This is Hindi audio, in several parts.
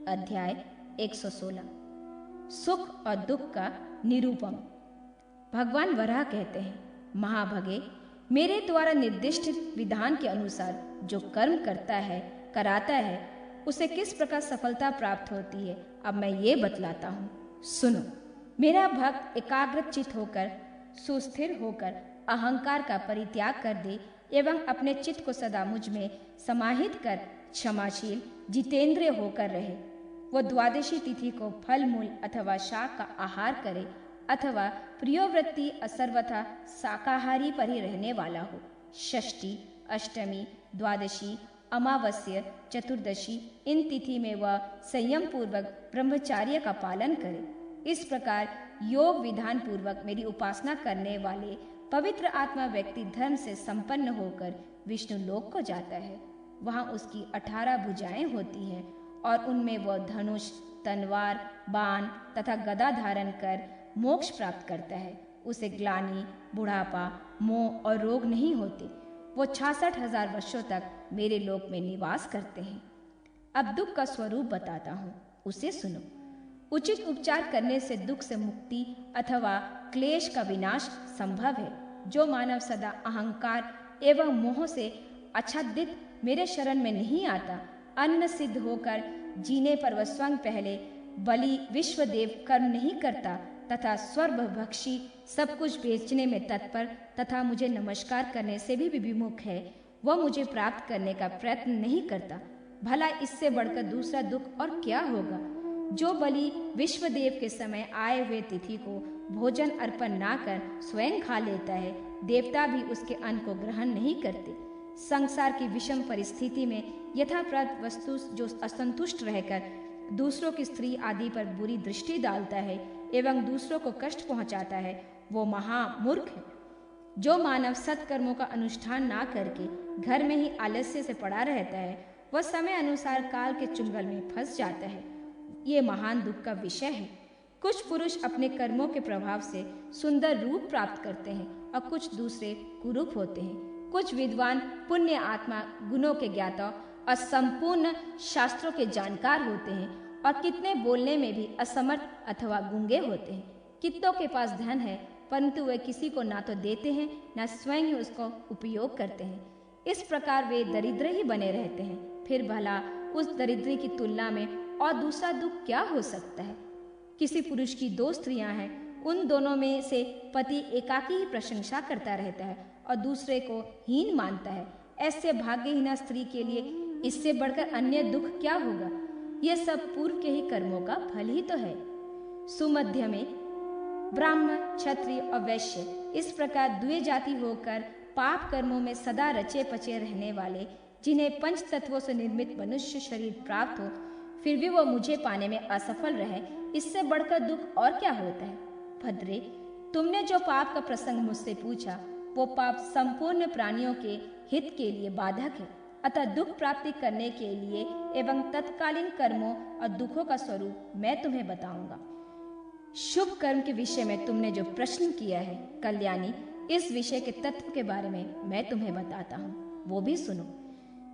अध्याय 116। सुख और दुख का निरूपम। भगवान वराह कहते हैं, महाभगे, मेरे द्वारा निर्दिष्ट विधान के अनुसार जो कर्म करता है, कराता है, उसे किस प्रकार सफलता प्राप्त होती है, अब मैं ये बतलाता हूँ, सुनो। मेरा भक्त एकाग्रचित होकर, सुस्थिर होकर अहंकार का परित्याग कर दे एवं अपने चित्त को सदा मुझ में समाहित कर क्षमाशील जितेंद्रिय होकर रहे। वो द्वादशी तिथि को फल मूल अथवा शाक का आहार करे अथवा प्रियोवृत्ति सर्वथा शाकाहारी पर ही रहने वाला हो। षष्ठी, अष्टमी, द्वादशी, अमावस्या, चतुर्दशी इन तिथि में वह संयम पूर्वक ब्रह्मचार्य का पालन करे। इस प्रकार योग विधान पूर्वक मेरी उपासना करने वाले पवित्र आत्मा व्यक्ति धर्म से संपन्न होकर विष्णु लोक को जाता है। वहाँ उसकी 18 भुजाएं होती हैं और उनमें वह धनुष, तलवार, बाण तथा गदा धारण कर मोक्ष प्राप्त करता है। उसे ग्लानि, बुढ़ापा, मोह और रोग नहीं होते। वो 66,000 वर्षों तक मेरे लोक में निवास करते हैं। अब दुख का स्वरूप बताता हूँ, उसे सुनो। उचित उपचार करने से दुख से मुक्ति अथवा क्लेश का विनाश संभव है। जो मानव सदा अहंकार एवं मोह से आच्छादित मेरे शरण में नहीं आता, अन्न सिद्ध होकर जीने पर वह स्वयं पहले बलि विश्वदेव कर्म नहीं करता तथा स्वर्गभक्षी सब कुछ बेचने में तत्पर तथा मुझे नमस्कार करने से भी विमुख है, वह मुझे प्राप्त करने का प्रयत्न नहीं करता। भला इससे बढ़कर दूसरा दुख और क्या होगा? जो बलि विश्वदेव के समय आए हुए तिथि को भोजन अर्पण ना कर स्वयं खा लेता है, देवता भी उसके अन्न को ग्रहण नहीं करते। संसार की विषम परिस्थिति में यथाप्रत वस्तु जो असंतुष्ट रहकर दूसरों की स्त्री आदि पर बुरी दृष्टि डालता है एवं दूसरों को कष्ट पहुंचाता है, वो महामूर्ख है। जो मानव सत्कर्मों का अनुष्ठान ना करके घर में ही आलस्य से पड़ा रहता है, वह समय अनुसार काल के चुंगल में फंस जाता है। ये महान दुख का विषय है। कुछ पुरुष अपने कर्मों के प्रभाव से सुंदर रूप प्राप्त करते हैं और कुछ दूसरे कुरूप होते हैं। कुछ विद्वान पुण्य आत्मा गुणों के ज्ञाता और संपूर्ण शास्त्रों के जानकार होते हैं और कितने बोलने में भी असमर्थ अथवा गूंगे होते हैं। कितनों के पास धन है परंतु वे किसी को ना तो देते हैं ना स्वयं ही उसको उपयोग करते हैं। इस प्रकार वे दरिद्र ही बने रहते हैं। फिर भला उस दरिद्री की तुलना में और दूसरा दुख क्या हो सकता है? किसी पुरुष की 2 स्त्रियां हैं, उन दोनों में से पति एकाकी ही प्रशंसा करता रहता है और दूसरे को हीन मानता है। ऐसे भाग्यहीना स्त्री के लिए इससे बढ़कर अन्य दुख क्या होगा? ये सब पूर्व के ही कर्मों का फल ही तो है। सुमध्य में ब्राह्मण, क्षत्रिय और वैश्य इस प्रकार द्वे जाति होकर पाप कर्मों में सदा रचे पचे रहने वाले, जिन्हें पंच तत्वों से निर्मित मनुष्य शरीर प्राप्त हो, फिर भी वो मुझे पाने में असफल रहे, इससे बढ़कर दुख और क्या होता है? भद्रे, तुमने जो पाप का प्रसंग मुझसे पूछा, वो पाप संपूर्ण प्राणियों के हित के लिए बाधक है। अतः दुख प्राप्ति करने के लिए एवं तत्कालीन कर्मों और दुखों का स्वरूप मैं तुम्हें बताऊंगा। शुभ कर्म के विषय में तुमने जो प्रश्न किया है, कल्याणी, इस विषय के तत्व के बारे में मैं तुम्हें बताता हूँ, वो भी सुनो।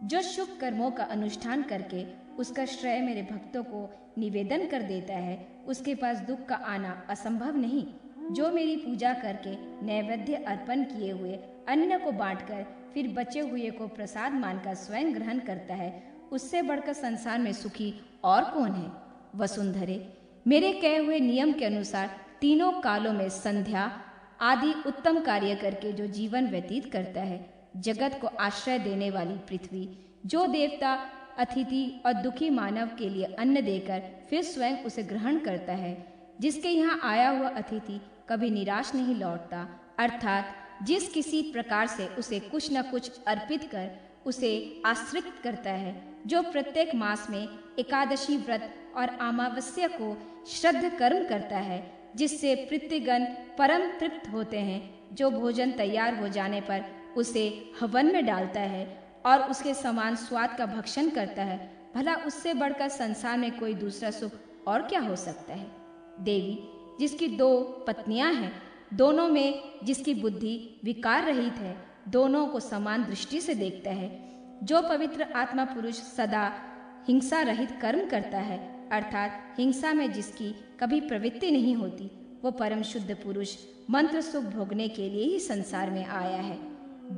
जो शुभ कर्मों का अनुष्ठान करके उसका श्रेय मेरे भक्तों को निवेदन कर देता है, उसके पास दुख का आना असंभव नहीं। जो मेरी पूजा करके नैवेद्य अर्पण किए हुए अन्न को बांटकर फिर बचे हुए को प्रसाद मानकर स्वयं ग्रहण करता है, उससे बढ़कर संसार में सुखी और कौन है? वसुंधरे, मेरे कहे हुए नियम के अनुसार तीनों कालों में संध्या आदि उत्तम कार्य करके जो जीवन व्यतीत करता है, जगत को आश्रय देने वाली पृथ्वी, जो देवता अतिथि और दुखी मानव के लिए अन्न देकर फिर स्वयं उसे ग्रहण करता है, जिसके यहाँ आया हुआ अतिथि कभी निराश नहीं लौटता, अर्थात जिस किसी प्रकार से उसे कुछ न कुछ अर्पित कर उसे आश्रित करता है, जो प्रत्येक मास में एकादशी व्रत और अमावस्या को श्रद्ध कर्म करता है, जिससे पितृगण परम तृप्त होते हैं, जो भोजन तैयार हो जाने पर उसे हवन में डालता है और उसके समान स्वाद का भक्षण करता है, भला उससे बढ़कर संसार में कोई दूसरा सुख और क्या हो सकता है? देवी, जिसकी 2 पत्नियां हैं, दोनों में जिसकी बुद्धि विकार रहित है, दोनों को समान दृष्टि से देखता है, जो पवित्र आत्मा पुरुष सदा हिंसा रहित कर्म करता है, अर्थात हिंसा में जिसकी कभी प्रवृत्ति नहीं होती, वो परम शुद्ध पुरुष मंत्र सुख भोगने के लिए ही संसार में आया है।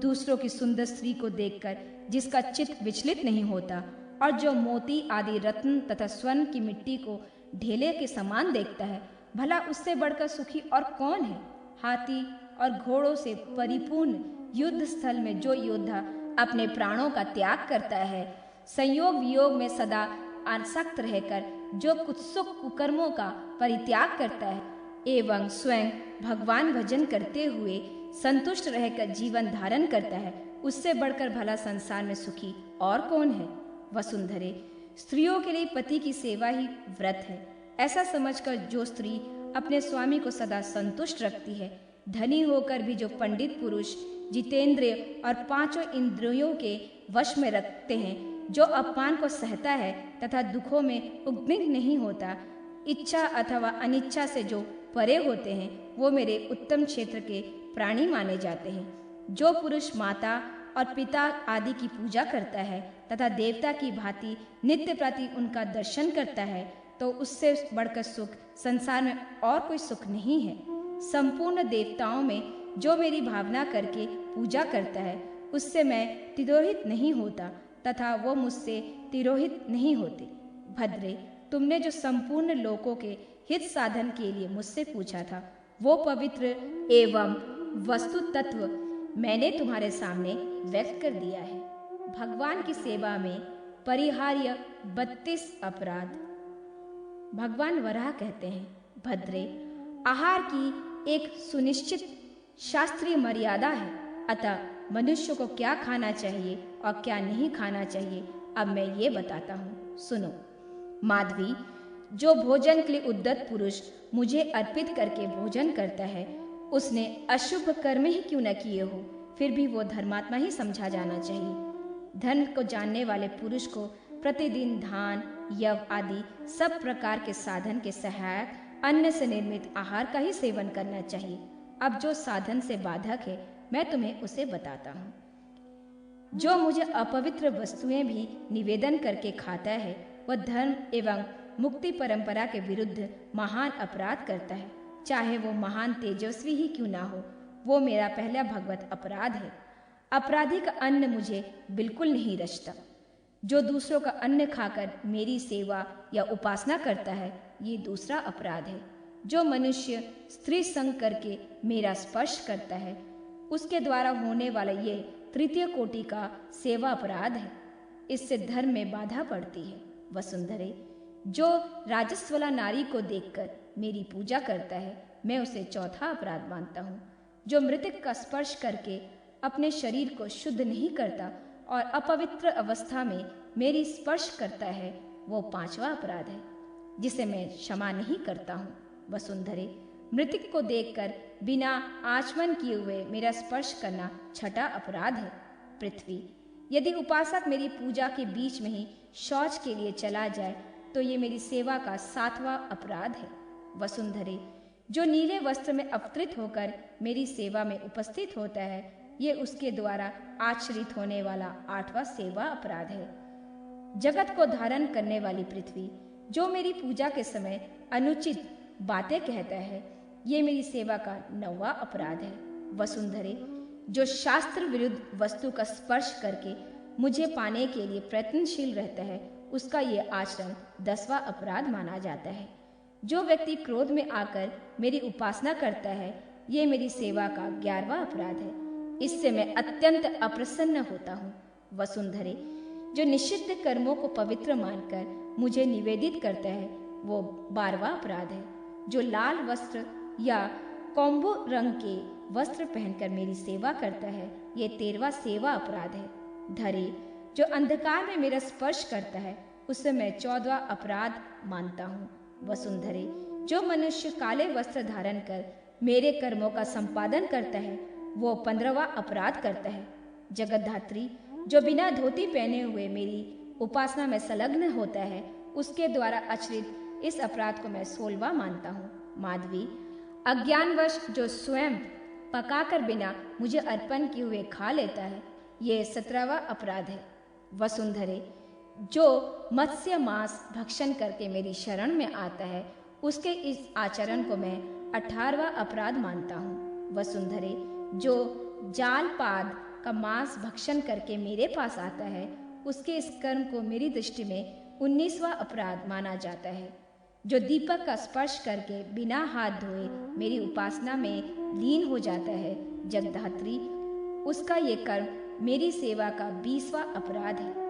दूसरों की सुंदर स्त्री को देखकर जिसका चित्त विचलित नहीं होता और जो मोती आदि रत्न तथा स्वर्ण की मिट्टी को ढेले के समान देखता है, भला उससे बढ़कर सुखी और कौन है। हाथी और घोड़ों से परिपूर्ण युद्ध स्थल में जो योद्धा अपने प्राणों का त्याग करता है, संयोग वियोग में सदा आसक्त रहकर जो कुत्सुक कुकर्मों का परित्याग करता है एवं स्वयं भगवान भजन करते हुए संतुष्ट रहकर जीवन धारण करता है, उससे बढ़कर भला संसार में सुखी और कौन है। वसुंधरे, स्त्रियों के लिए पति की सेवा ही व्रत है। ऐसा समझकर जो स्त्री अपने स्वामी को सदा संतुष्ट रखती है, धनी होकर भी जो पंडित पुरुष जितेंद्रिय और पांचों इंद्रियों के वश में रखते हैं, जो अपमान को सहता है तथा दुखों में उद्विग्न नहीं होता, इच्छा अथवा अनिच्छा से जो परे होते हैं, वो मेरे उत्तम क्षेत्र के प्राणी माने जाते हैं। जो पुरुष माता और पिता आदि की पूजा करता है तथा देवता की भांति नित्य प्रति उनका दर्शन करता है, तो उससे बढ़कर सुख संसार में और कोई सुख नहीं है। संपूर्ण देवताओं में जो मेरी भावना करके पूजा करता है, उससे मैं तिरोहित नहीं होता तथा वो मुझसे तिरोहित नहीं होते। भद्रे, तुमने जो संपूर्ण लोकों के हित साधन के लिए मुझसे पूछा था, वो पवित्र एवं वस्तु तत्व मैंने तुम्हारे सामने व्यक्त कर दिया है। भगवान की सेवा में परिहार्य 32 अपराध। भगवान वराह कहते हैं, भद्रे, आहार की एक सुनिश्चित शास्त्रीय मर्यादा है, अतः मनुष्य को क्या खाना चाहिए और क्या नहीं खाना चाहिए अब मैं ये बताता हूँ, सुनो। माधवी, जो भोजन के लिए उद्यत पुरुष मुझे अर्पित करके भोजन करता है, उसने अशुभ कर्म ही क्यों न किए हो, फिर भी वो धर्मात्मा ही समझा जाना चाहिए। धर्म को जानने वाले पुरुष को प्रतिदिन धान, यव आदि सब प्रकार के साधन के सहायक अन्न से निर्मित आहार का ही सेवन करना चाहिए। अब जो साधन से बाधक है, मैं तुम्हें उसे बताता हूँ। जो मुझे अपवित्र वस्तुएं भी निवेदन करके खाता है, वह धर्म एवं मुक्ति परंपरा के विरुद्ध महान अपराध करता है, चाहे वो महान तेजस्वी ही क्यों ना हो। वो मेरा पहला भगवत अपराध है। अपराधी का अन्न मुझे बिल्कुल नहीं रचता। जो दूसरों का अन्न खाकर मेरी सेवा या उपासना करता है, ये दूसरा अपराध है। जो मनुष्य स्त्री संग करके मेरा स्पर्श करता है, उसके द्वारा होने वाला ये तृतीय कोटि का सेवा अपराध है। इससे धर्म में बाधा पड़ती है। वसुंधरे, जो राजस्वला नारी को देखकर मेरी पूजा करता है, मैं उसे चौथा अपराध मानता हूँ। जो मृतक का स्पर्श करके अपने शरीर को शुद्ध नहीं करता और अपवित्र अवस्था में मेरी स्पर्श करता है, वो पांचवा अपराध है, जिसे मैं क्षमा नहीं करता हूँ। वसुंधरे, मृतक को देखकर बिना आचमन किए हुए मेरा स्पर्श करना छठा अपराध है। पृथ्वी, यदि उपासक मेरी पूजा के बीच में ही शौच के लिए चला जाए, तो ये मेरी सेवा का सातवां अपराध है। वसुंधरे, जो नीले वस्त्र में अवतरित होकर मेरी सेवा में उपस्थित होता है, ये उसके द्वारा आचरित होने वाला आठवां सेवा अपराध है। जगत को धारण करने वाली पृथ्वी, जो मेरी पूजा के समय अनुचित बातें कहता है, ये मेरी सेवा का नौवां अपराध है। वसुंधरे, जो शास्त्र विरुद्ध वस्तु का स्पर्श करके मुझे पाने के लिए प्रयत्नशील रहता है, उसका ये आचरण 10वां अपराध माना जाता है। जो व्यक्ति क्रोध में आकर मेरी उपासना करता है, ये मेरी सेवा का 11वां अपराध है। इससे मैं अत्यंत अप्रसन्न होता हूँ। वसुंधरे, जो निषिद्ध कर्मों को पवित्र मानकर मुझे निवेदित करता है, वो 12वां अपराध है। जो लाल वस्त्र या कॉम्बो रंग के वस्त्र पहनकर मेरी सेवा करता है, ये 13वां सेवा अपराध है। धरे, जो अंधकार में मेरा स्पर्श करता है, उसे मैं 14वां अपराध मानता हूँ। वसुंधरे, जो मनुष्य काले वस्त्र धारण कर मेरे कर्मों का संपादन करता है, वो 15वां अपराध करता है। जगतधात्री, जो बिना धोती पहने हुए मेरी उपासना में संलग्न होता है, उसके द्वारा आचरित इस अपराध को मैं 16वां मानता हूँ। माधवी, अज्ञानवश जो स्वयं पकाकर बिना मुझे अर्पण किए हुए खा लेता है, ये 17वां अपराध है। वसुंधरे, जो मत्स्य मांस भक्षण करके मेरी शरण में आता है, उसके इस आचरण को मैं 18वां अपराध मानता हूँ। वसुंधरे, जो जालपाद का मांस भक्षण करके मेरे पास आता है, उसके इस कर्म को मेरी दृष्टि में 19वां अपराध माना जाता है। जो दीपक का स्पर्श करके बिना हाथ धोए मेरी उपासना में लीन हो जाता है, जगधात्री, उसका ये कर्म मेरी सेवा का 20वां अपराध है।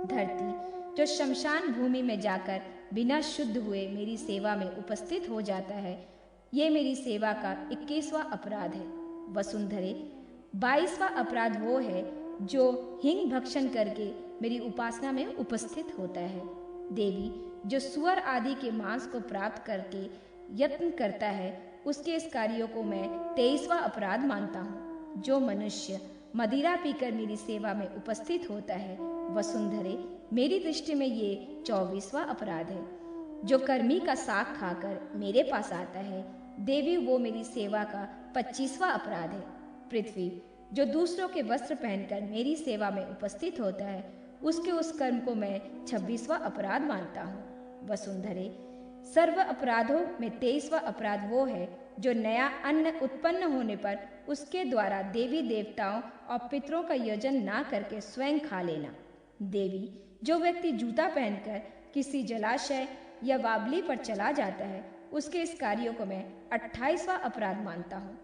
धरती, जो शमशान भूमि में जाकर बिना शुद्ध हुए मेरी सेवा में उपस्थित हो जाता है, ये मेरी सेवा का 21वां अपराध है। वसुंधरे, 22वां अपराध वो है जो हिंग भक्षण करके मेरी उपासना में उपस्थित होता है। देवी, जो सुअर आदि के मांस को प्राप्त करके यत्न करता है, उसके इस कार्यों को मैं 23वां अपराध मानता हूँ। जो मनुष्य मदिरा पीकर मेरी सेवा में उपस्थित होता है, वसुंधरे, मेरी दृष्टि में ये 24वां अपराध है। जो कर्मी का साग खाकर मेरे पास आता है, देवी, वो मेरी सेवा का 25वां अपराध है। पृथ्वी, जो दूसरों के वस्त्र पहनकर मेरी सेवा में उपस्थित होता है, उसके उस कर्म को मैं 26वां अपराध मानता हूँ। वसुंधरे, सर्व अपराधों में 23वां अपराध वो है जो नया अन्न उत्पन्न होने पर उसके द्वारा देवी देवताओं और पितरों का यजन ना करके स्वयं खा लेना। देवी, जो व्यक्ति जूता पहनकर किसी जलाशय या बावली पर चला जाता है, उसके इस कार्यों को मैं 28वां अपराध मानता हूँ।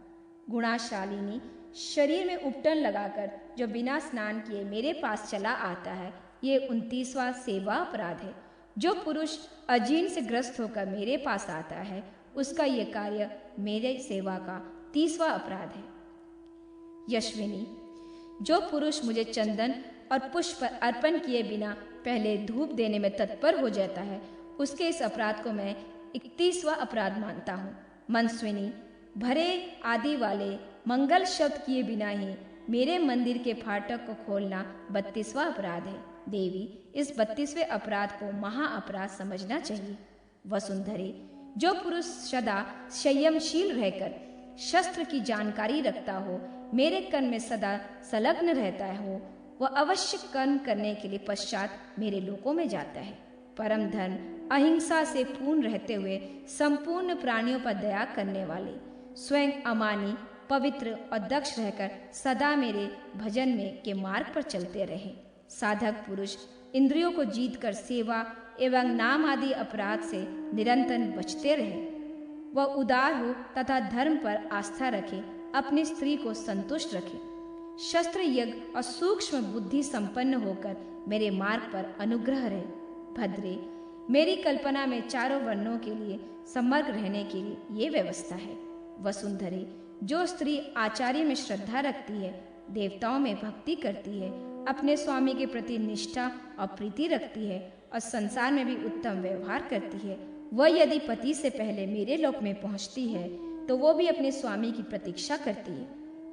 गुणाशालिनी, शरीर में उपटन लगाकर जो बिना स्नान किए मेरे पास चला आता है, ये 29वां सेवा अपराध है। जो पुरुष अजीर्ण से ग्रस्त होकर मेरे पास आता है, उसका ये कार्य मेरे सेवा का 30वां अपराध है। यशविनी, जो पुरुष मुझे चंदन और पुष्प अर्पण किए बिना पहले धूप देने में तत्पर हो जाता है, उसके इस अपराध को मैं 31वां अपराध मानता हूँ। मनस्विनी, भरे आदि वाले मंगल शब्द किए बिना ही मेरे मंदिर के फाटक को खोलना 32वां अपराध है। देवी, इस 32वें अपराध को महा अपराध समझना चाहिए। वसुंधरे, जो पुरुष सदा संयमशील रहकर शस्त्र की जानकारी रखता हो, मेरे कर्म में सदा संलग्न रहता हो, वह अवश्य कर्म करने के लिए पश्चात मेरे लोकों में जाता है। परम धर्म अहिंसा से पूर्ण रहते हुए संपूर्ण प्राणियों पर दया करने वाले, स्वयं अमानी, पवित्र और दक्ष रहकर सदा मेरे भजन में के मार्ग पर चलते रहे। साधक पुरुष इंद्रियों को जीतकर सेवा एवं नाम आदि अपराध से निरंतर बचते रहे। वह उदार हो तथा धर्म पर आस्था रखे, अपनी स्त्री को संतुष्ट रखे, शस्त्र यज्ञ और सूक्ष्म बुद्धि संपन्न होकर मेरे मार्ग पर अनुग्रह रहे। भद्रे, मेरी कल्पना में चारों वर्णों के लिए समग्र रहने के लिए ये व्यवस्था है। वसुंधरे, जो स्त्री आचार्य में श्रद्धा रखती है, देवताओं में भक्ति करती है, अपने स्वामी के प्रति निष्ठा और प्रीति रखती है और संसार में भी उत्तम व्यवहार करती है, वह यदि पति से पहले मेरे लोक में पहुंचती है तो वो भी अपने स्वामी की प्रतीक्षा करती है।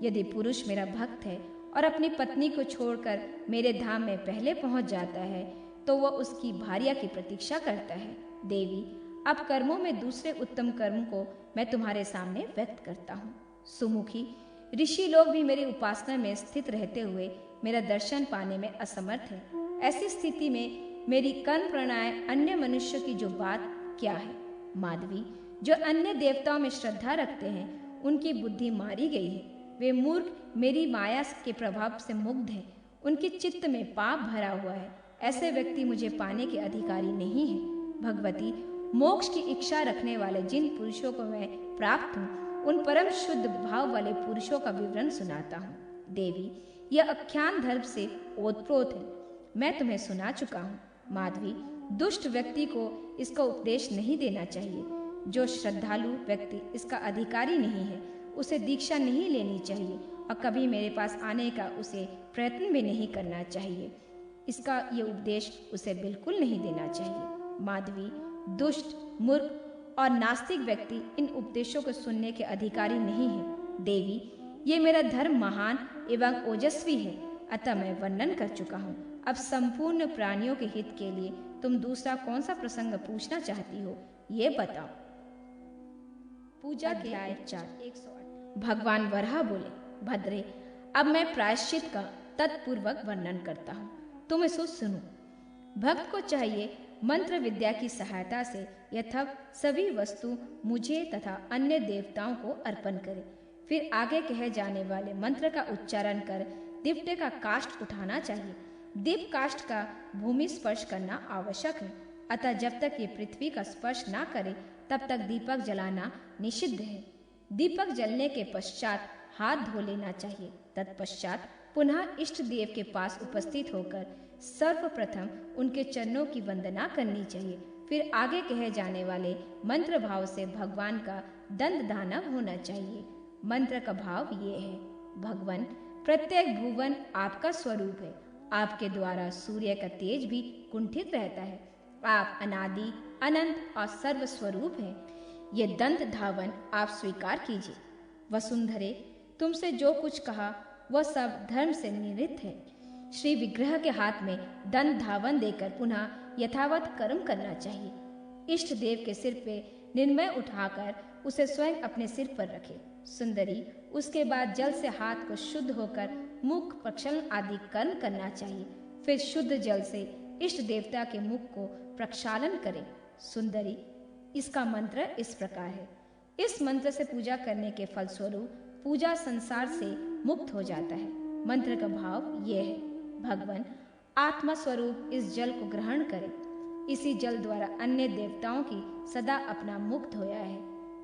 यदि पुरुष मेरा भक्त है और अपनी पत्नी को छोड़कर मेरे धाम में पहले पहुंच जाता है तो वह उसकी भार्या की प्रतीक्षा करता है। देवी, अब कर्मों में दूसरे उत्तम कर्म को मैं तुम्हारे सामने व्यक्त करता हूँ। सुमुखी, ऋषि लोग भी मेरी उपासना में स्थित रहते हुए मेरा दर्शन पाने में असमर्थ है। ऐसी स्थिति में मेरी कर्म प्रणाय अन्य मनुष्य की जो बात क्या है। माधवी, जो अन्य देवताओं में श्रद्धा रखते हैं, उनकी बुद्धि मारी गई है। वे मूर्ख मेरी माया के प्रभाव से मुग्ध हैं, उनके चित्त में पाप भरा हुआ है। ऐसे व्यक्ति मुझे पाने के अधिकारी नहीं है। भगवती, मोक्ष की इच्छा रखने वाले जिन पुरुषों को मैं प्राप्त हूँ, उन परम शुद्ध भाव वाले पुरुषों का विवरण सुनाता हूँ। देवी, यह आख्यान धर्म से ओतप्रोत है, मैं तुम्हें सुना चुका हूँ। माधवी, दुष्ट व्यक्ति को इसका उपदेश नहीं देना चाहिए। जो श्रद्धालु व्यक्ति इसका अधिकारी नहीं है, उसे दीक्षा नहीं लेनी चाहिए और कभी मेरे पास आने का उसे प्रयत्न भी नहीं करना चाहिए। इसका ये उपदेश उसे बिल्कुल नहीं देना चाहिए। माधवी, दुष्ट, मूर्ख और नास्तिक व्यक्ति इन उपदेशों को सुनने के अधिकारी नहीं है। देवी, ये मेरा धर्म महान एवं ओजस्वी है, अतः मैं वर्णन कर चुका हूँ। अब संपूर्ण प्राणियों के हित के लिए तुम दूसरा कौन सा प्रसंग पूछना चाहती हो, ये बताओ। पूजा के उपचार 108। भगवान वराह बोले, भद्रे, अब मैं प्रायश्चित का तत्पूर्वक वर्णन करता हूँ, तुम इसको सुनो। भक्त को चाहिए मंत्र विद्या की सहायता से यथाव सभी वस्तु मुझे तथा अन्य देवताओं को अर्पण करे। फिर आगे कहे जाने वाले मंत्र का उच्चारण कर दीप्टे का काष्ठ उठाना चाहिए। दीप काष्ठ का भूमि स्पर्श करना आवश्यक है, अतः जब तक ये पृथ्वी का स्पर्श ना करे तब तक दीपक जलाना निषिद्ध है। दीपक जलने के पश्चात हाथ धो लेना चाहिए। तत्पश्चात पुनः इष्ट देव के पास उपस्थित होकर सर्वप्रथम उनके चरणों की वंदना करनी चाहिए। फिर आगे कहे जाने वाले मंत्र भाव से भगवान का दंड दानव होना चाहिए। मंत्र का भाव ये है, भगवान प्रत्येक भुवन आपका स्वरूप है। आपके द्वारा सूर्य का तेज भी कुंठित रहता है। आप अनादि अनंत और सर्व स्वरूप है। ये दंत धावन आप स्वीकार कीजिए। वसुंधरे, तुमसे जो कुछ कहा वह सब धर्म से निवृत्त है। श्री विग्रह के हाथ में दंत धावन देकर पुनः यथावत कर्म करना चाहिए। इष्ट देव के सिर पे निर्मय उठाकर उसे स्वयं अपने सिर पर रखे। सुंदरी, उसके बाद जल से हाथ को शुद्ध होकर मुख प्रक्षालन आदि कर्म करना चाहिए। फिर शुद्ध जल से इष्ट देवता के मुख को प्रक्षालन करें। सुंदरी, इसका मंत्र इस प्रकार है। इस मंत्र से पूजा करने के फलस्वरूप पूजा संसार से मुक्त हो जाता है। मंत्र का भाव ये है, भगवान आत्मा स्वरूप इस जल को ग्रहण करें। इसी जल द्वारा अन्य देवताओं की सदा अपना मुक्त होया है।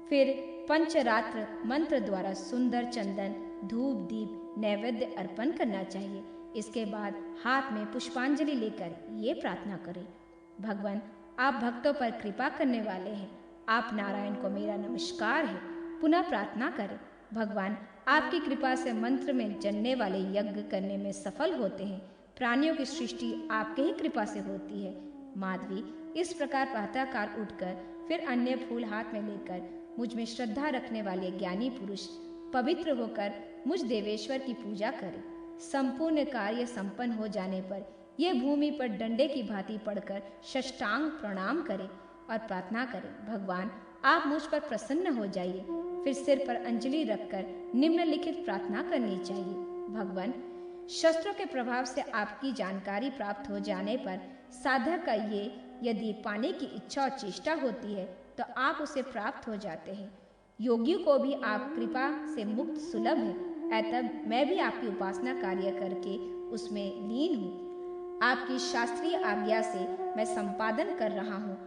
फिर पंचरात्र मंत्र द्वारा सुंदर चंदन धूप दीप नैवेद्य अर्पण करना चाहिए। इसके बाद हाथ में पुष्पांजलि लेकर ये प्रार्थना करें, भगवान आप भक्तों पर कृपा करने वाले हैं। आप नारायण को मेरा नमस्कार है। पुनः प्रार्थना करें, भगवान आपकी कृपा से मंत्र में जलने वाले यज्ञ करने में सफल होते हैं। प्राणियों की सृष्टि आपके ही कृपा से होती है। माधवी, इस प्रकार प्रातःकाल उठकर फिर अन्य फूल हाथ में लेकर मुझ में श्रद्धा रखने वाले ज्ञानी पुरुष पवित्र होकर मुझ देवेश्वर की पूजा करें। संपूर्ण कार्य संपन्न हो जाने पर यह भूमि पर डंडे की भांति पड़कर साष्टांग प्रणाम करें और प्रार्थना करें, भगवान आप मुझ पर प्रसन्न हो जाइए। फिर सिर पर अंजलि रखकर निम्नलिखित प्रार्थना करनी चाहिए, भगवान शस्त्रों के प्रभाव से आपकी जानकारी प्राप्त हो जाने पर साधक का ये यदि पाने की इच्छा और चेष्टा होती है तो आप उसे प्राप्त हो जाते हैं। योगियों को भी आप कृपा से मुक्त सुलभ है, अतः मैं भी आपकी उपासना कार्य करके उसमें लीन हूँ। आपकी शास्त्रीय आज्ञा से मैं संपादन कर रहा हूँ,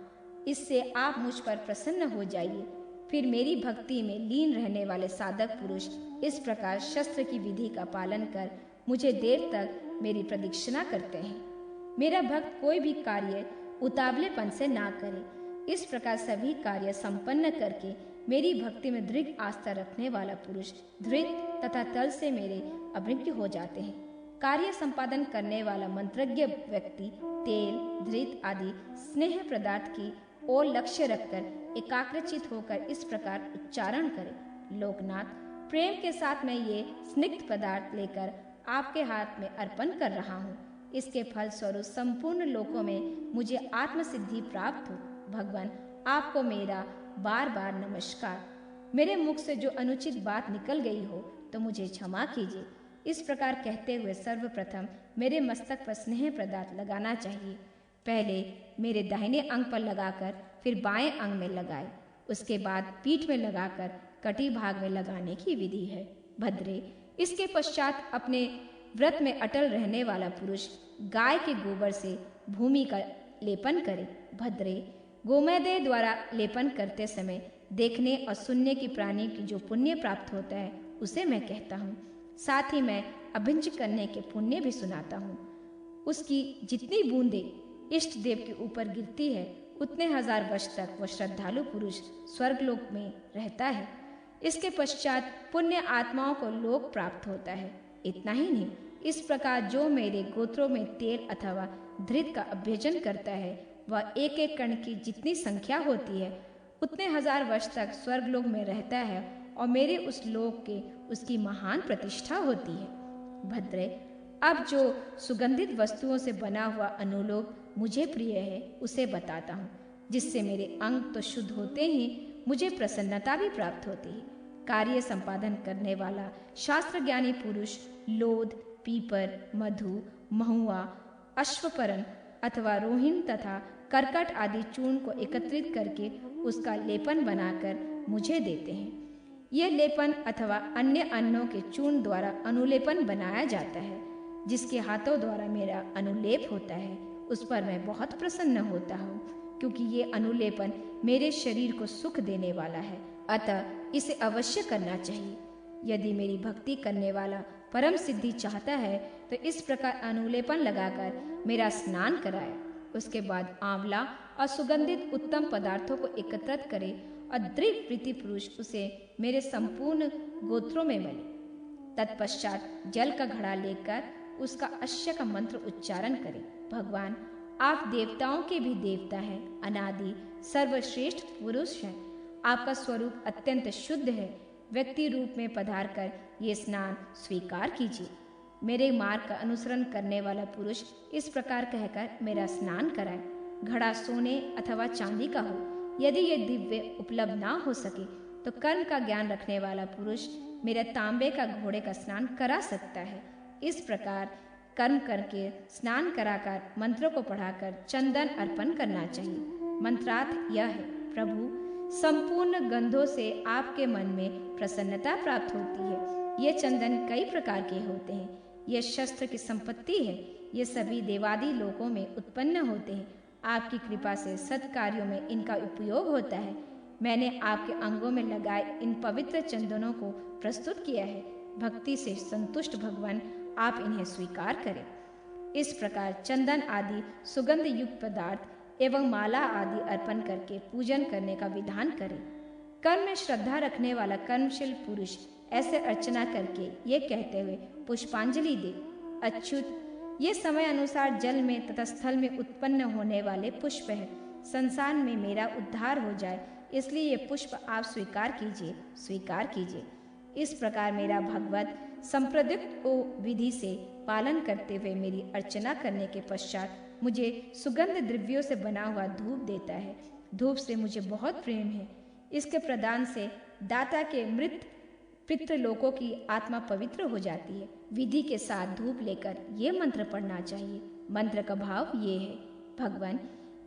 इससे आप मुझ पर प्रसन्न हो जाइए। फिर मेरी भक्ति में लीन रहने वाले साधक पुरुष इस प्रकार शस्त्र की विधि का पालन कर मुझे देर तक मेरी प्रदक्षिणा करते हैं। मेरा भक्त कोई भी कार्य उतावलेपन से ना करे। इस प्रकार सभी कार्य संपन्न करके मेरी भक्ति में दृढ़ आस्था रखने वाला पुरुष धृत तथा तल से मेरे अभिज्ञ हो जाते हैं। कार्य संपादन करने वाला मंत्रज्ञ व्यक्ति तेल धृत आदि स्नेह पदार्थ की ओर लक्ष्य रखकर एकाग्रचित होकर इस प्रकार उच्चारण करे, लोकनाथ प्रेम के साथ मैं ये स्निग्ध पदार्थ लेकर आपके हाथ में अर्पण कर रहा हूँ। इसके फल स्वरूप संपूर्ण लोकों में मुझे आत्म सिद्धि प्राप्त हो। भगवान आपको मेरा बार बार नमस्कार। मेरे मुख से जो अनुचित बात निकल गई हो तो मुझे क्षमा कीजिए। इस प्रकार कहते हुए सर्वप्रथम मेरे मस्तक पर स्नेह पदार्थ लगाना चाहिए। पहले मेरे दाहिने अंग पर लगाकर फिर बाएं अंग में लगाए, उसके बाद पीठ में लगाकर कटी भाग में लगाने की विधि है। भद्रे, इसके पश्चात अपने व्रत में अटल रहने वाला पुरुष गाय के गोबर से भूमि का लेपन करे। भद्रे, गोमय द्वारा लेपन करते समय देखने और सुनने की प्राणी की जो पुण्य प्राप्त होता है उसे मैं कहता हूँ। साथ ही मैं अभिंच करने के पुण्य भी सुनाता हूँ। उसकी जितनी बूंदे इष्ट देव के ऊपर गिरती है उतने हजार वर्ष तक वह श्रद्धालु पुरुष स्वर्गलोक में रहता है। इसके पश्चात पुण्य आत्माओं को लोक प्राप्त होता है। इतना ही नहीं, इस प्रकार जो मेरे गोत्रों में तेल अथवा धृत का अभ्यजन करता है वह एक एक कण की जितनी संख्या होती है उतने हजार वर्ष तक स्वर्गलोक में रहता है और मेरे उस लोक के उसकी महान प्रतिष्ठा होती है। भद्रे, अब जो सुगंधित वस्तुओं से बना हुआ अनुलोक मुझे प्रिय है उसे बताता हूँ, जिससे मेरे अंग तो शुद्ध होते ही मुझे प्रसन्नता भी प्राप्त होती है। कार्य संपादन करने वाला शास्त्र ज्ञानी पुरुष लोध, पीपर, मधु, महुआ, अश्वपरन अथवा रोहिन तथा करकट आदि चूर्ण को एकत्रित करके उसका लेपन बनाकर मुझे देते हैं। यह लेपन अथवा अन्य अन्नों के चूर्ण द्वारा अनुलेपन बनाया जाता है। जिसके हाथों द्वारा मेरा अनुलेप होता है उस पर मैं बहुत प्रसन्न होता हूँ, क्योंकि ये अनुलेपन मेरे शरीर को सुख देने वाला है। अतः इसे अवश्य करना चाहिए। यदि मेरी भक्ति करने वाला परम सिद्धि चाहता है तो इस प्रकार अनुलेपन लगाकर मेरा स्नान कराए। उसके बाद आंवला और सुगंधित उत्तम पदार्थों को एकत्रित करे और दृढ़ प्रीति पुरुष उसे मेरे संपूर्ण गोत्रों में मले। तत्पश्चात जल का घड़ा लेकर उसका अश्य का मंत्र उच्चारण करे। भगवान, आप देवताओं के भी देवता हैं, अनादि सर्वश्रेष्ठ पुरुष हैं। आपका स्वरूप अत्यंत शुद्ध है। व्यक्ति रूप में पधार कर ये स्नान स्वीकार कीजिए। मेरे मार्ग का अनुसरण करने वाला पुरुष इस प्रकार कहकर मेरा स्नान कराए। घड़ा सोने अथवा चांदी का हो। यदि ये दिव्य उपलब्ध ना हो सके तो कर्म का ज्ञान रखने वाला पुरुष मेरे तांबे का घोड़े का स्नान करा सकता है। इस प्रकार कर्म करके स्नान कराकर मंत्रों को पढ़ाकर चंदन अर्पण करना चाहिए। मंत्रार्थ यह है, प्रभु, संपूर्ण गंधों से आपके मन में प्रसन्नता प्राप्त होती है। ये चंदन कई प्रकार के होते हैं। ये शस्त्र की संपत्ति है। ये सभी देवादि लोकों में उत्पन्न होते हैं। आपकी कृपा से सत्कार्यों में इनका उपयोग होता है। मैंने आपके अंगों में लगाए इन पवित्र चंदनों को प्रस्तुत किया है। भक्ति से संतुष्ट भगवान, आप इन्हें स्वीकार करें। इस प्रकार चंदन आदि सुगंध युक्त पदार्थ एवं माला आदि अर्पण करके पूजन करने का विधान करें। कर्म में श्रद्धा रखने वाला कर्मशील पुरुष ऐसे अर्चना करके ये कहते हुए पुष्पांजलि दे, अच्युत, ये समय अनुसार जल में तथा स्थल में उत्पन्न होने वाले पुष्प है। संसार में मेरा उद्धार हो जाए, इसलिए ये पुष्प आप स्वीकार कीजिए, स्वीकार कीजिए। इस प्रकार मेरा भगवत संप्रदुक्त विधि से पालन करते हुए मेरी अर्चना करने के पश्चात मुझे सुगंध द्रव्यों से बना हुआ धूप देता है। धूप से मुझे बहुत प्रेम है। इसके प्रदान से दाता के मृत पितृलोकों की आत्मा पवित्र हो जाती है। विधि के साथ धूप लेकर ये मंत्र पढ़ना चाहिए। मंत्र का भाव ये है, भगवान,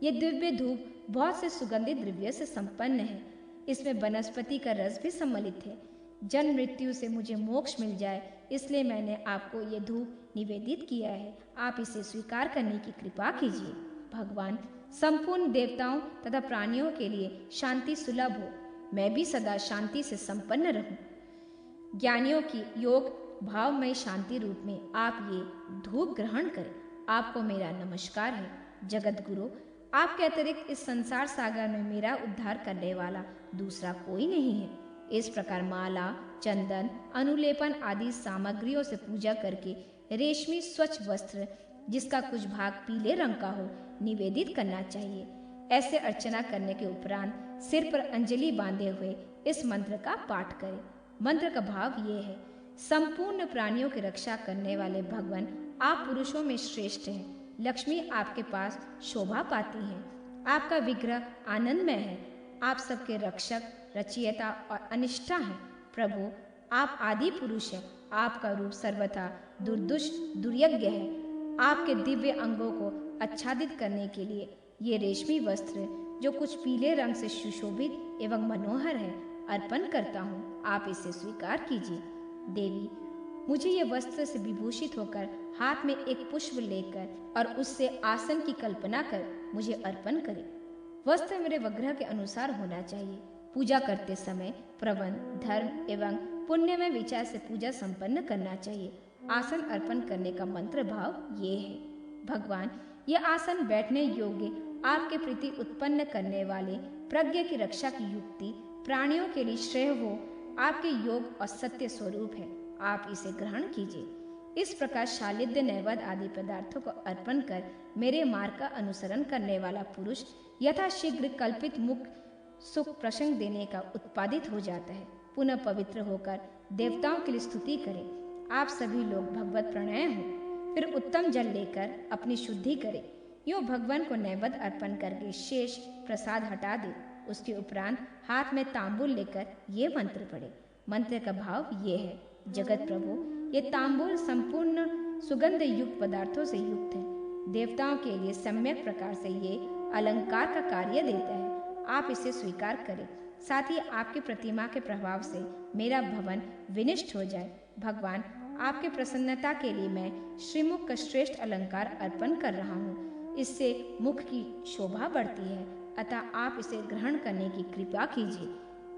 ये दिव्य धूप बहुत से सुगंधित द्रव्य से संपन्न है। इसमें वनस्पति का रस भी सम्मिलित है। जन्म मृत्यु से मुझे मोक्ष मिल जाए, इसलिए मैंने आपको ये धूप निवेदित किया है। आप इसे स्वीकार करने की कृपा कीजिए। भगवान, संपूर्ण देवताओं तथा प्राणियों के लिए शांति सुलभ हो। मैं भी सदा शांति से संपन्न रहूं। ज्ञानियों की योग भावमय शांति रूप में आप ये धूप ग्रहण करें। आपको मेरा नमस्कार है। जगत गुरु, आपके अतिरिक्त इस संसार सागर में मेरा उद्धार करने वाला दूसरा कोई नहीं है। इस प्रकार माला, चंदन, अनुलेपन आदि सामग्रियों से पूजा करके रेशमी स्वच्छ वस्त्र, जिसका कुछ भाग पीले रंग का हो, निवेदित करना चाहिए। ऐसे अर्चना करने के उपरांत सिर पर अंजलि बांधे हुए इस मंत्र का पाठ करें। मंत्र का भाव ये है, संपूर्ण प्राणियों की रक्षा करने वाले भगवान, आप पुरुषों में श्रेष्ठ हैं। लक्ष्मी आपके पास शोभा पाती है। आपका विग्रह आनंदमय है। आप सबके रक्षक, रचयिता और अनिष्ठा हैं। प्रभु, आप आदि पुरुष हैं। आपका रूप सर्वथा दुर्दुष्ट दुर्यज्ञ है। आपके दिव्य अंगों को आच्छादित करने के लिए ये रेशमी वस्त्र, जो कुछ पीले रंग से सुशोभित एवं मनोहर है, अर्पण करता हूँ। आप इसे स्वीकार कीजिए। देवी, मुझे ये वस्त्र से विभूषित होकर हाथ में एक पुष्प लेकर और उससे आसन की कल्पना कर मुझे अर्पण करें। वस्त्र मेरे विग्रह के अनुसार होना चाहिए। पूजा करते समय प्रबंध, धर्म एवं पुण्य में विचार से पूजा संपन्न करना चाहिए। आसन अर्पण करने का मंत्र भाव ये है, भगवान, ये आसन बैठने योग्य, आपके प्रति उत्पन्न करने वाले प्रज्ञा की रक्षा की युक्ति, प्राणियों के लिए श्रेय हो, आपके योग और सत्य स्वरूप है। आप इसे ग्रहण कीजिए। इस प्रकार शालिद्य, नैवेद्य आदि पदार्थों को अर्पण कर मेरे मार्ग का अनुसरण करने वाला पुरुष यथाशीघ्र कल्पित मुख सुख प्रसंग देने का उत्पादित हो जाता है। पुनः पवित्र होकर देवताओं के लिए स्तुति करें। आप सभी लोग भगवत प्रणय हो। फिर उत्तम जल लेकर अपनी शुद्धि करें। यो भगवान को नैवेद्य अर्पण करके शेष प्रसाद हटा दे। उसके उपरांत हाथ में तांबूल लेकर ये मंत्र पढ़े। मंत्र का भाव ये है, जगत प्रभु, ये तांबूल संपूर्ण सुगंध युक्त पदार्थों से युक्त है। देवताओं के लिए सम्यक प्रकार से ये अलंकार का कार्य देता है। आप इसे स्वीकार करें। साथ ही आपकी प्रतिमा के प्रभाव से मेरा भवन विनिष्ट हो जाए। भगवान, आपके प्रसन्नता के लिए मैं श्रीमुख का श्रेष्ठ अलंकार अर्पण कर रहा हूँ। इससे मुख की शोभा बढ़ती है, अतः आप इसे ग्रहण करने की कृपा कीजिए।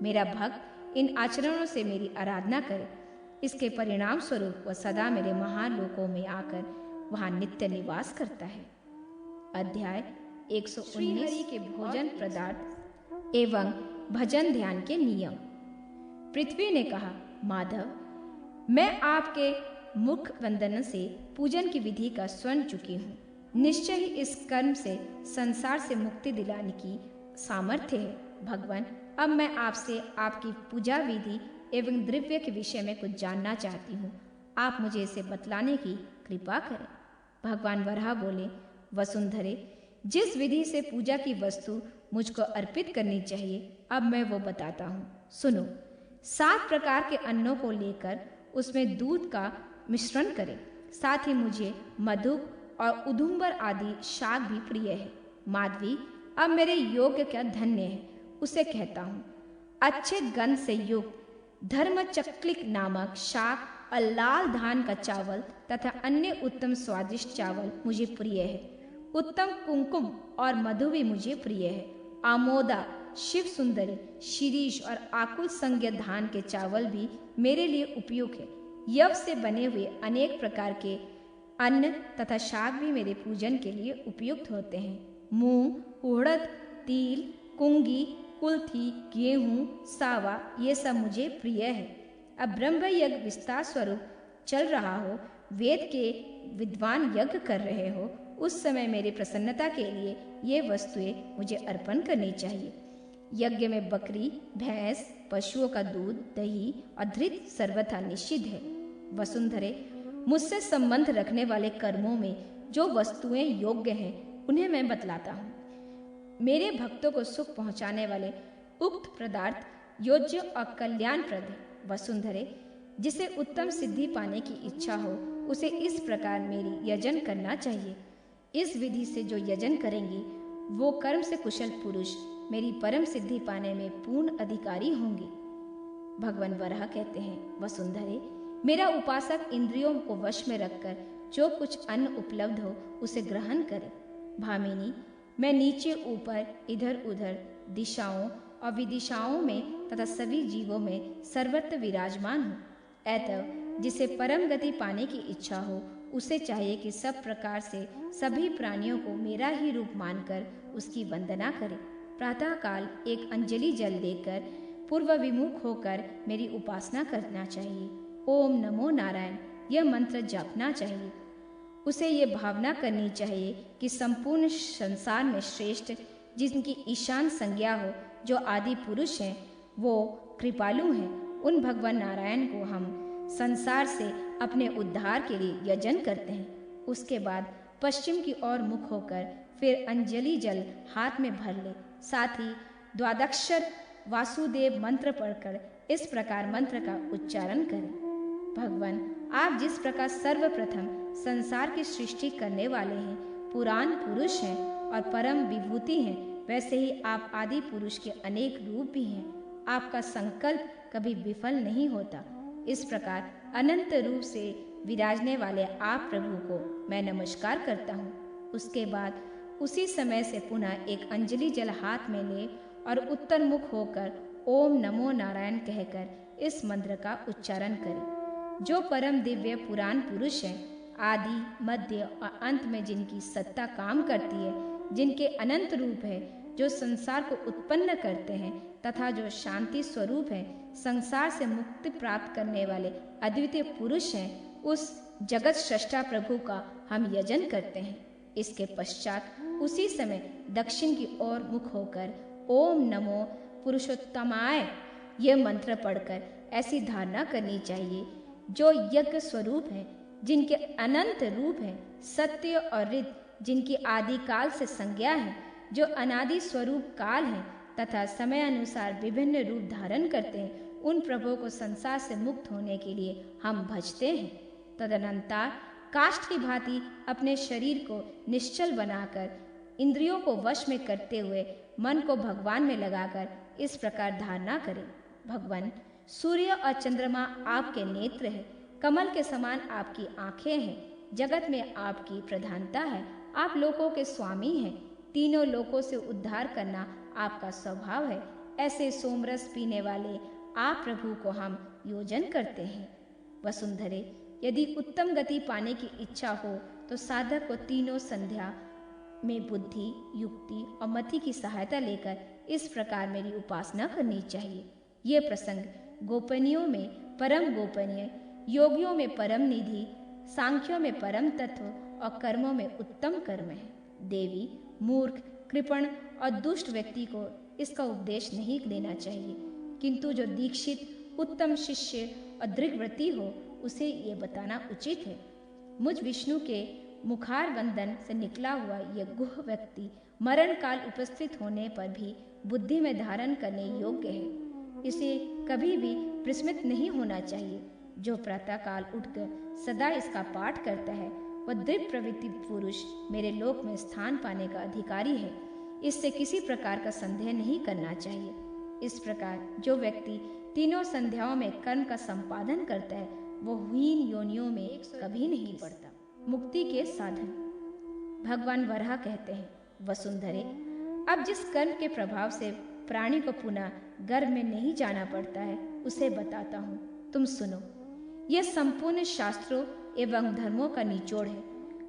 मेरा भक्त इन आचरणों से मेरी आराधना करे। इसके परिणाम स्वरूप वह सदा मेरे महालोकों में आकर वहां नित्य निवास करता है। अध्याय 119 के भोजन पदार्थ एवं भजन ध्यान के नियम। पृथ्वी ने कहा, माधव, मैं आपके मुख वंदन से पूजन की विधि का सुन चुकी हूँ। निश्चय ही इस कर्म से संसार से मुक्ति दिलाने की सामर्थ्य है। भगवान, अब मैं आपसे आपकी पूजा विधि एवं द्रव्य के विषय में कुछ जानना चाहती हूँ। आप मुझे इसे बतलाने की कृपा करें। भगवान वराह बोले, वसुंधरे, जिस विधि से पूजा की वस्तु मुझको अर्पित करनी चाहिए, अब मैं वो बताता हूँ। सुनो। 7 प्रकार के अन्नों को लेकर उसमें दूध का मिश्रण करें। साथ ही मुझे मधु और उदुम्बर आदि शाक भी प्रिय है। माधवी, अब मेरे योग्य क्या धन्य है, उसे कहता हूँ। अच्छे गंध से युक्त धर्मचक्लिक नामक शाक और लाल धान का चावल तथा अन्य उत्तम स्वादिष्ट चावल मुझे प्रिय है। उत्तम कुंकुम और मधु भी मुझे प्रिय है। आमोदा, शिव सुंदरी, शिरीष और आकुल संज्ञ धान के चावल भी मेरे लिए उपयुक्त है। यव से बने हुए अनेक प्रकार के अन्न तथा शाक भी मेरे पूजन के लिए उपयुक्त होते हैं। मूंग, उड़द, तिल, कुंगी, कुल्थी, गेहूं, सावा, ये सब मुझे प्रिय है। अब ब्रह्म यज्ञ विस्तार स्वरूप चल रहा हो, वेद के विद्वान यज्ञ कर रहे हो, उस समय मेरी प्रसन्नता के लिए ये वस्तुएं मुझे अर्पण करनी चाहिए। यज्ञ में बकरी, भैंस, पशुओं का दूध, दही और धृत सर्वथा निषिद्ध है। वसुंधरे, मुझसे संबंध रखने वाले कर्मों में जो वस्तुएं योग्य हैं, उन्हें मैं बतलाता हूँ। मेरे भक्तों को सुख पहुँचाने वाले उक्त पदार्थ योज्य और कल्याणप्रद है। वसुंधरे, जिसे उत्तम सिद्धि पाने की इच्छा हो, उसे इस प्रकार मेरी यजन करना चाहिए। इस विधि से जो यजन करेंगी, वो कर्म से कुशल पुरुष मेरी परम सिद्धि पाने में पूर्ण अधिकारी होंगे। भगवान वराह कहते हैं, वसुंधरे, मेरा उपासक इंद्रियों को वश में रखकर जो कुछ अन्न उपलब्ध हो उसे ग्रहण करे। भामिनी, मैं नीचे ऊपर इधर उधर दिशाओं और विदिशाओं में तथा सभी जीवों में सर्वत्र विराजमान हूँ। अतः जिसे परम गति पाने की इच्छा हो, उसे चाहिए कि सब प्रकार से सभी प्राणियों को मेरा ही रूप मानकर उसकी वंदना करे। प्रातःकाल एक अंजलि जल लेकर पूर्व विमुख होकर मेरी उपासना करना चाहिए। ओम नमो नारायण यह मंत्र जपना चाहिए। उसे ये भावना करनी चाहिए कि संपूर्ण संसार में श्रेष्ठ, जिनकी ईशान संज्ञा हो, जो आदि पुरुष हैं, वो कृपालु हैं, उन भगवान नारायण को हम संसार से अपने उद्धार के लिए यजन करते हैं। उसके बाद पश्चिम की ओर मुख होकर फिर अंजलि जल हाथ में भर ले। साथ ही द्वादक्षर वासुदेव मंत्र पढ़कर इस प्रकार मंत्र का उच्चारण करें। भगवान, आप जिस प्रकार सर्वप्रथम संसार की सृष्टि करने वाले हैं, पुराण पुरुष हैं और परम विभूति हैं, वैसे ही आप आदि पुरुष के अनेक रूप भी हैं। आपका संकल्प कभी विफल नहीं होता। इस प्रकार अनंत रूप से विराजने वाले आप प्रभु को मैं नमस्कार करता हूँ। उसके बाद उसी समय से पुनः एक अंजलि जल हाथ में ले और उत्तर मुख होकर ओम नमो नारायण कहकर इस मंत्र का उच्चारण करें। जो परम दिव्य पुराण पुरुष हैं, आदि मध्य और अंत में जिनकी सत्ता काम करती है, जिनके अनंत रूप है, जो संसार को उत्पन्न करते हैं तथा जो शांति स्वरूप है, संसार से मुक्ति प्राप्त करने वाले अद्वितीय पुरुष हैं, उस जगत सृष्टा प्रभु का हम यजन करते हैं। इसके पश्चात उसी समय दक्षिण की ओर मुख होकर ओम नमो पुरुषोत्तमाय यह मंत्र पढ़कर ऐसी धारणा करनी चाहिए, जो यज्ञ स्वरूप है, जिनके अनंत रूप है, सत्य और रित जिनकी आदिकाल से संज्ञा है, जो अनादि स्वरूप काल है तथा समय अनुसार विभिन्न रूप धारण करते हैं, उन प्रभु को संसार से मुक्त होने के लिए हम भजते हैं। तदनंतर काष्ठ की भांति अपने शरीर को निश्चल बनाकर इंद्रियों को वश में करते हुए मन को भगवान में लगाकर इस प्रकार धारणा करें। भगवान, सूर्य और चंद्रमा आपके नेत्र है, कमल के समान आपकी आंखें हैं, जगत में आपकी प्रधानता है, आप लोकों के स्वामी हैं, तीनों लोकों से उद्धार करना आपका स्वभाव है। ऐसे सोमरस पीने वाले आप प्रभु को हम योजन करते हैं। वसुंधरे, यदि उत्तम गति पाने की इच्छा हो तो साधक को तीनों संध्या में बुद्धि, युक्ति और मति की सहायता लेकर इस प्रकार मेरी उपासना करनी चाहिए। ये प्रसंग गोपनीयों में परम गोपनीय, योगियों में परम निधि, सांख्यों में परम तत्व और कर्मों में उत्तम कर्म है। देवी, मूर्ख, कृपण और दुष्ट व्यक्ति को इसका उपदेश नहीं देना चाहिए, किंतु जो दीक्षित, उत्तम शिष्य और दृढ़व्रती हो उसे ये बताना उचित है। मुझ विष्णु के मुखार बंधन से निकला हुआ यह गुह व्यक्ति मरण काल उपस्थित होने पर भी बुद्धि में धारण करने योग्य है। इसे कभी भी विस्मित नहीं होना चाहिए। जो प्रातः काल उठकर सदा इसका पाठ करता है वह दृढ़ प्रवृत्ति पुरुष मेरे लोक में स्थान पाने का अधिकारी है। इससे किसी प्रकार का संदेह नहीं करना चाहिए। इस प्रकार जो व्यक्ति तीनों संध्याओं में कर्म का संपादन करता है वो हीन योनियों में कभी नहीं पड़ता। मुक्ति के साधन। भगवान वराह कहते हैं, वसुंधरे, अब जिस कर्म के प्रभाव से प्राणी को पुनः गर्भ में नहीं जाना पड़ता है उसे बताता हूँ, तुम सुनो। यह संपूर्ण शास्त्रों एवं धर्मों का निचोड़ है।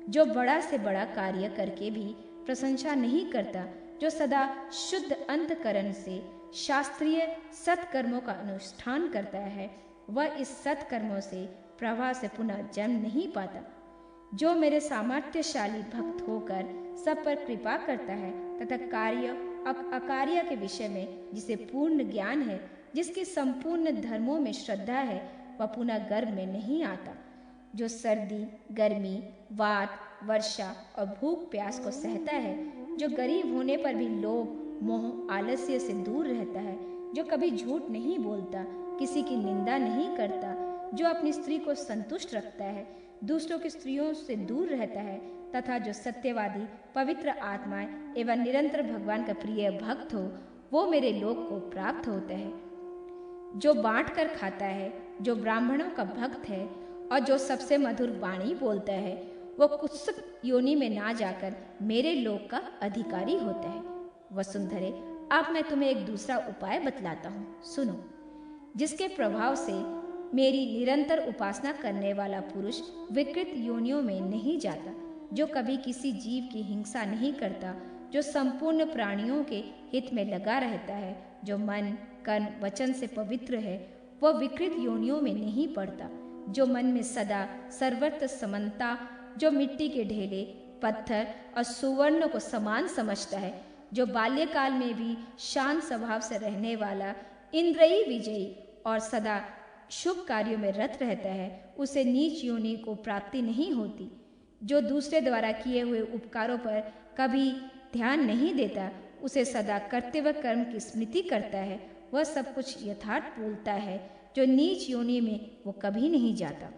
जो बड़ा से बड़ा कार्य करके भी प्रशंसा नहीं करता, जो सदा शुद्ध अंतकरण से शास्त्रीय सत्कर्मों का अनुष्ठान करता है, वह इस सत्कर्मों से प्रवाह से पुनः जन्म नहीं पाता। जो मेरे सामर्थ्यशाली भक्त होकर सब पर कृपा करता है तथा कार्य अकार्य के विषय में जिसे पूर्ण ज्ञान है, जिसकी संपूर्ण धर्मों में श्रद्धा है, वह पुनः गर्भ में नहीं आता। जो सर्दी, गर्मी, वात, वर्षा और भूख प्यास को सहता है, जो गरीब होने पर भी लोभ, मोह, आलस्य से दूर रहता है, जो कभी झूठ नहीं बोलता, किसी की निंदा नहीं करता, जो अपनी स्त्री को संतुष्ट रखता है, दूसरों की स्त्रियों से दूर रहता है तथा जो सत्यवादी, पवित्र आत्माएं एवं निरंतर भगवान का प्रिय भक्त हो, वो मेरे लोक को प्राप्त होता है। जो बांट कर खाता है, जो ब्राह्मणों का भक्त है और जो सबसे मधुर वाणी बोलता है, वो कुत्सित योनि में ना जाकर मेरे लोक का अधिकारी होता है। वसुंधरे, अब मैं तुम्हें एक दूसरा उपाय बतलाता हूँ, सुनो। जिसके प्रभाव से मेरी निरंतर उपासना करने वाला पुरुष विकृत योनियों में नहीं जाता, जो कभी किसी जीव की हिंसा नहीं करता, जो संपूर्ण प्राणियों के हित में लगा रहता है, जो मन, कर्म, वचन से पवित्र है, वह विकृत योनियों में नहीं पड़ता। जो मन में सदा सर्वत्र समन्ता, जो मिट्टी के ढेले, पत्थर और सुवर्ण को समान समझता है, जो बाल्यकाल में भी शांत स्वभाव से रहने वाला, इंद्रिय विजयी और सदा शुभ कार्यों में रत रहता है, उसे नीच योनि को प्राप्ति नहीं होती। जो दूसरे द्वारा किए हुए उपकारों पर कभी ध्यान नहीं देता, उसे सदा कर्तव्य कर्म की स्मृति करता है, वह सब कुछ यथार्थ बोलता है, जो नीच योनि में वो कभी नहीं जाता।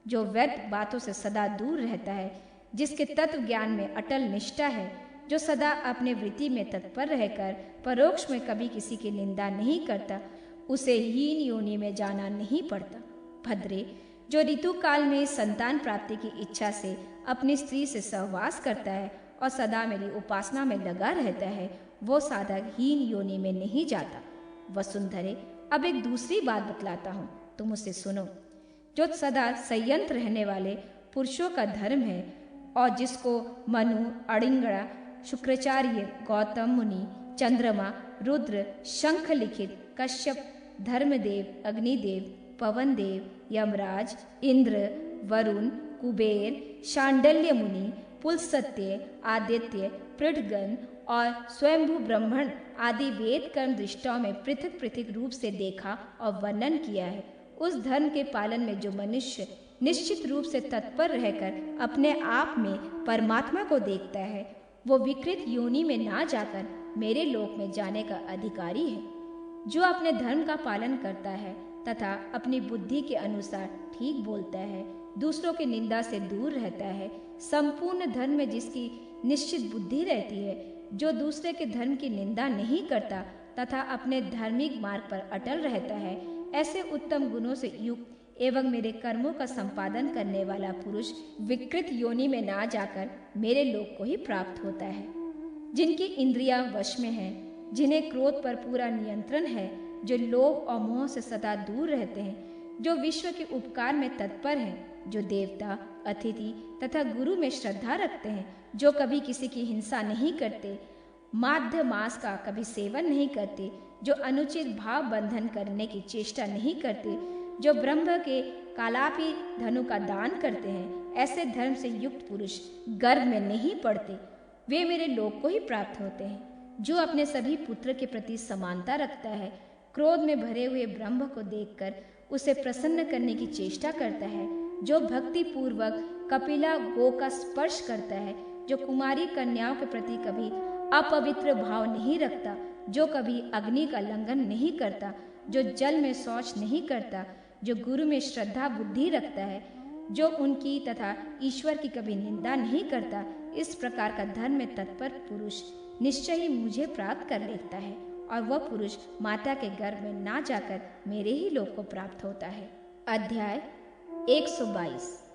जो व्यर्थ बातों से सदा दूर रहता है, जिसके तत्व ज्ञान में अटल निष्ठा है, जो सदा अपने वृत्ति में तत्पर रहकर परोक्ष में कभी किसी की निंदा नहीं करता, उसे हीन योनि में जाना नहीं पड़ता। भद्रे, जो ऋतु काल में संतान प्राप्ति की इच्छा से अपनी स्त्री से सहवास करता है और सदा मेरी उपासना में लगा रहता है, वो साधक हीन योनि में नहीं जाता। वसुंधरे, अब एक दूसरी बात बतलाता हूँ, तुम उसे सुनो। जो सदा संयंत्र रहने वाले पुरुषों का धर्म है और जिसको मनु, अड़िंगड़ा, शुक्राचार्य, गौतम मुनि, चंद्रमा, रुद्र, शंख लिखित, कश्यप, धर्मदेव, अग्निदेव, पवन देव, यमराज, इंद्र, वरुण, कुबेर, शांडल्य मुनि, पुलस्त्य, आदित्य, पृथगन और स्वयंभू ब्रह्मण आदि वेद कर्म दृष्टाओं में पृथक पृथक रूप से देखा और वर्णन किया है। उस धर्म के पालन में जो मनुष्य निश्चित रूप से तत्पर रहकर अपने आप में परमात्मा को देखता है, वो विकृत योनि में ना जाकर मेरे लोक में जाने का अधिकारी है। जो अपने धर्म का पालन करता है तथा अपनी बुद्धि के अनुसार ठीक बोलता है, दूसरों की निंदा से दूर रहता है, संपूर्ण धर्म में जिसकी निश्चित बुद्धि रहती है, जो दूसरे के धर्म की निंदा नहीं करता तथा अपने धार्मिक मार्ग पर अटल रहता है, ऐसे उत्तम गुणों से युक्त एवं मेरे कर्मों का संपादन करने वाला पुरुष विकृत योनि में ना जाकर मेरे लोक को ही प्राप्त होता है। जिनकी इंद्रियां वश में हैं, जिन्हें क्रोध पर पूरा नियंत्रण है, जो लोभ और मोह से सदा दूर रहते हैं, जो विश्व के उपकार में तत्पर हैं, जो देवता, अतिथि तथा गुरु में श्रद्धा रखते हैं, जो कभी किसी की हिंसा नहीं करते, माध्य मांस का कभी सेवन नहीं करते, जो अनुचित भाव बंधन करने की चेष्टा नहीं करते, जो ब्रह्म के कालापी धनु का दान करते हैं, ऐसे धर्म से युक्त पुरुष गर्भ में नहीं पड़ते, वे मेरे लोक को ही प्राप्त होते हैं। जो अपने सभी पुत्र के प्रति समानता रखता है, क्रोध में भरे हुए ब्रह्म को देखकर उसे प्रसन्न करने की चेष्टा करता है, जो भक्ति पूर्वक कपिला गो का स्पर्श करता है, जो कुमारी कन्याओं के प्रति कभी अपवित्र भाव नहीं रखता, जो कभी अग्नि का लंघन नहीं करता, जो जल में शौच नहीं करता, जो गुरु में श्रद्धा बुद्धि रखता है, जो उनकी तथा ईश्वर की कभी निंदा नहीं करता, इस प्रकार का धर्म में तत्पर पुरुष निश्चय ही मुझे प्राप्त कर लेता है, और वह पुरुष माता के गर्भ में ना जाकर मेरे ही लोक को प्राप्त होता है। अध्याय 122।